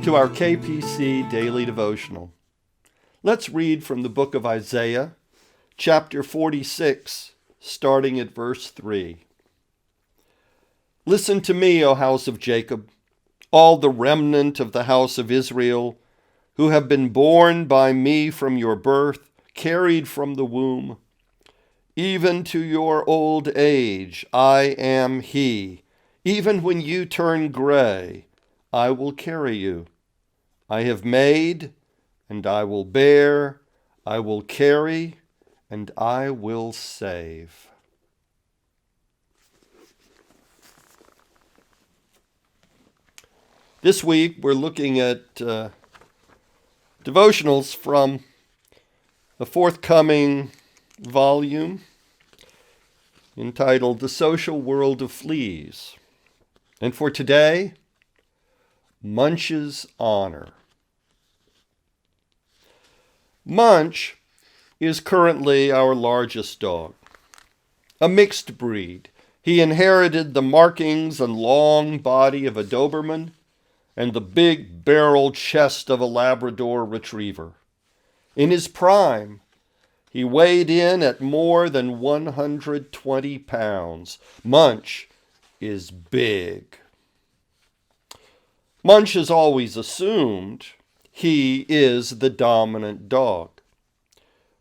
to our KPC Daily Devotional. Let's read from the book of Isaiah, chapter 46, starting at verse 3. Listen to me, O house of Jacob, all the remnant of the house of Israel, who have been born by me from your birth, carried from the womb. Even to your old age I am he. Even when you turn gray, I will carry you. I have made, and I will bear, I will carry, and I will save. This week we're looking at devotionals from the forthcoming volume entitled The Social World of Fleas. And for today, Munch's Honor. Munch is currently our largest dog, a mixed breed. He inherited the markings and long body of a Doberman and the big barrel chest of a Labrador Retriever. In his prime, he weighed in at more than 120 pounds. Munch is big. Munch has always assumed he is the dominant dog.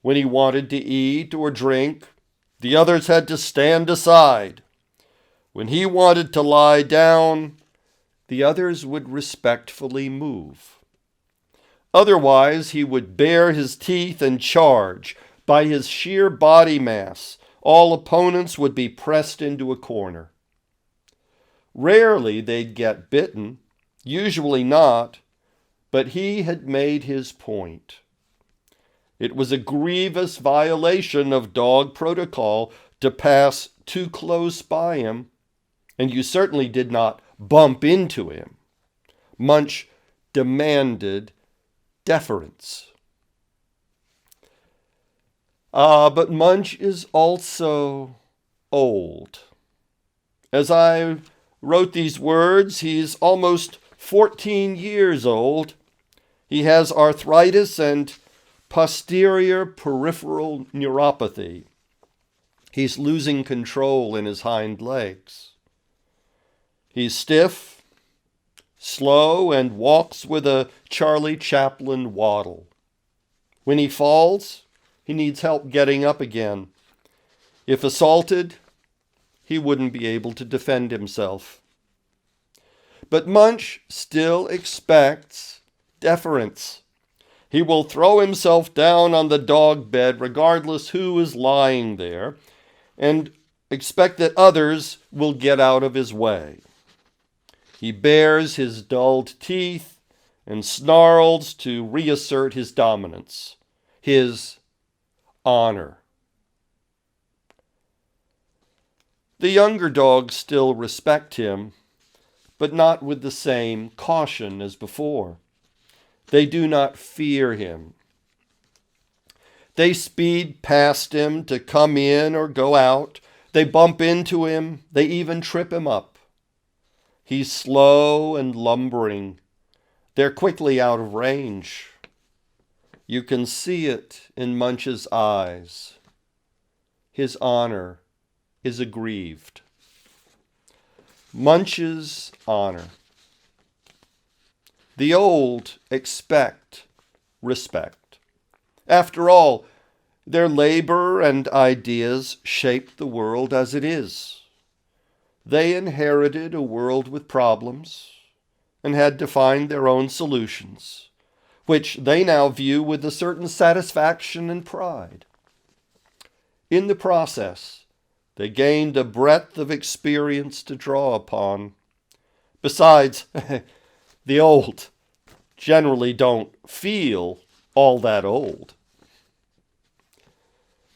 When he wanted to eat or drink, the others had to stand aside. When he wanted to lie down, the others would respectfully move. Otherwise, he would bare his teeth and charge. By his sheer body mass, all opponents would be pressed into a corner. Rarely they'd get bitten, usually not, but he had made his point. It was a grievous violation of dog protocol to pass too close by him, and you certainly did not bump into him. Munch demanded deference. But Munch is also old. As I wrote these words, he's almost 14 years old. He has arthritis and posterior peripheral neuropathy. He's losing control in his hind legs. He's stiff, slow, and walks with a Charlie Chaplin waddle. When he falls, he needs help getting up again. If assaulted, he wouldn't be able to defend himself. But Munch still expects deference. He will throw himself down on the dog bed regardless who is lying there, and expect that others will get out of his way. He bares his dulled teeth and snarls to reassert his dominance, his honor. The younger dogs still respect him, but not with the same caution as before. They do not fear him. They speed past him to come in or go out. They bump into him. They even trip him up. He's slow and lumbering. They're quickly out of range. You can see it in Munch's eyes. His honor is aggrieved. Munch's honor. The old expect respect. After all, their labor and ideas shaped the world as it is. They inherited a world with problems and had to find their own solutions, which they now view with a certain satisfaction and pride. In the process, they gained a breadth of experience to draw upon. Besides, the old generally don't feel all that old.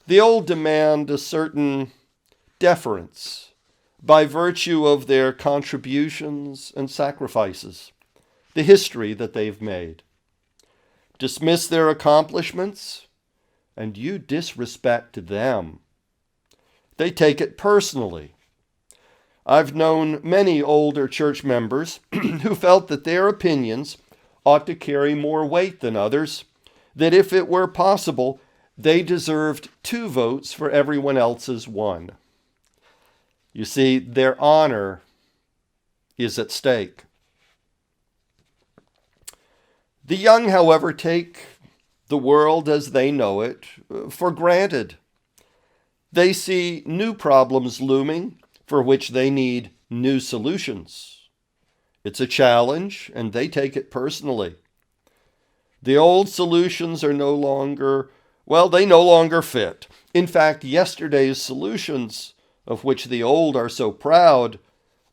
The old demand a certain deference by virtue of their contributions and sacrifices, the history that they've made. Dismiss their accomplishments, and you disrespect them. They take it personally. I've known many older church members who felt that their opinions ought to carry more weight than others, that if it were possible, they deserved 2 votes for everyone else's 1. You see, their honor is at stake. The young, however, take the world as they know it for granted. They see new problems looming for which they need new solutions. It's a challenge, and they take it personally. The old solutions are no longer fit. In fact, yesterday's solutions, of which the old are so proud,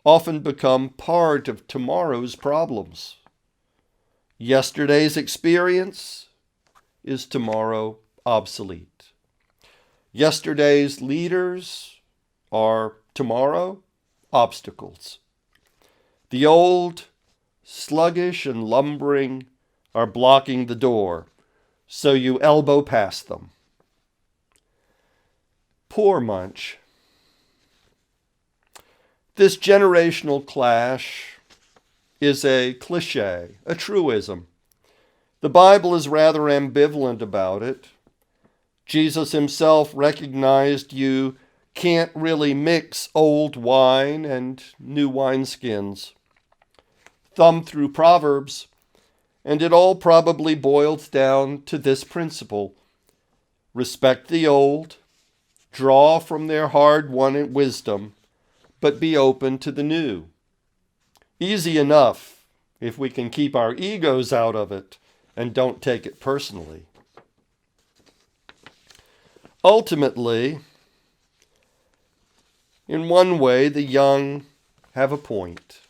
often become part of tomorrow's problems. Yesterday's experience is tomorrow obsolete. Yesterday's leaders are tomorrow obstacles. The old, sluggish and lumbering, are blocking the door, so you elbow past them. Poor Munch. This generational clash is a cliche, a truism. The Bible is rather ambivalent about it. Jesus himself recognized you can't really mix old wine and new wineskins. Thumb through Proverbs, and it all probably boils down to this principle: respect the old, draw from their hard-won wisdom, but be open to the new. Easy enough if we can keep our egos out of it and don't take it personally. Ultimately, in one way, the young have a point.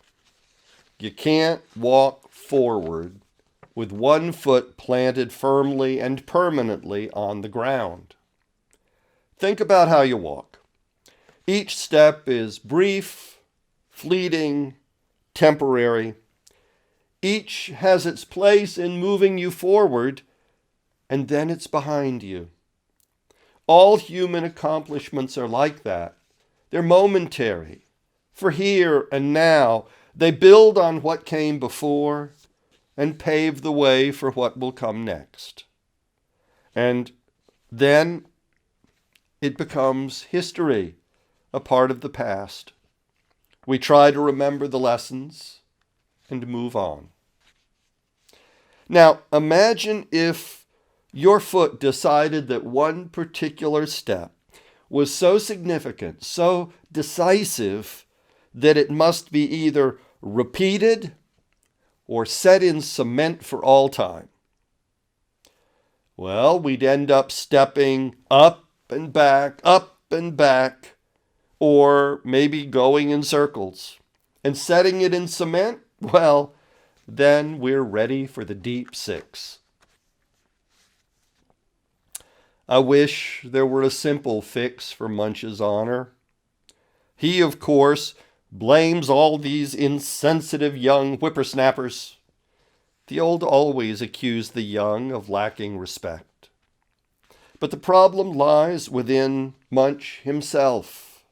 You can't walk forward with 1 foot planted firmly and permanently on the ground. Think about how you walk. Each step is brief, fleeting, temporary. Each has its place in moving you forward, and then it's behind you. All human accomplishments are like that. They're momentary, for here and now. They build on what came before and pave the way for what will come next. And then it becomes history, a part of the past. We try to remember the lessons and move on. Now, imagine if your foot decided that one particular step was so significant, so decisive, that it must be either repeated or set in cement for all time. Well, we'd end up stepping up and back, or maybe going in circles. And setting it in cement, well, then we're ready for the deep 6. I wish there were a simple fix for Munch's honor. He, of course, blames all these insensitive young whippersnappers. The old always accuse the young of lacking respect. But the problem lies within Munch himself,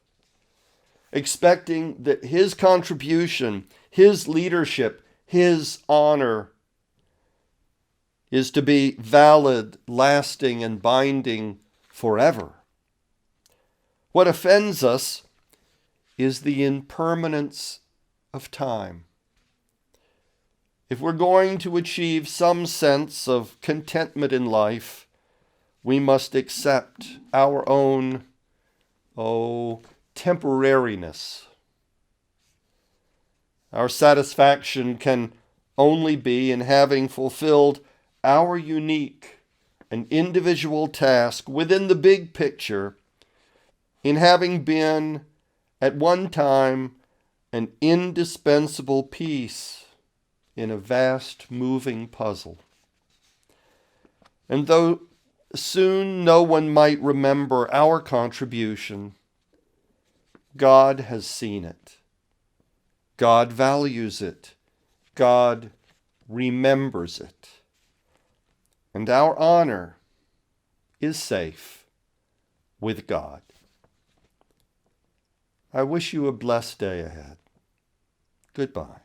expecting that his contribution, his leadership, his honor is to be valid, lasting, and binding forever. What offends us is the impermanence of time. If we're going to achieve some sense of contentment in life, we must accept our own, temporariness. Our satisfaction can only be in having fulfilled our unique and individual task within the big picture, in having been at one time an indispensable piece in a vast moving puzzle. And though soon no one might remember our contribution, God has seen it. God values it. God remembers it. And our honor is safe with God. I wish you a blessed day ahead. Goodbye.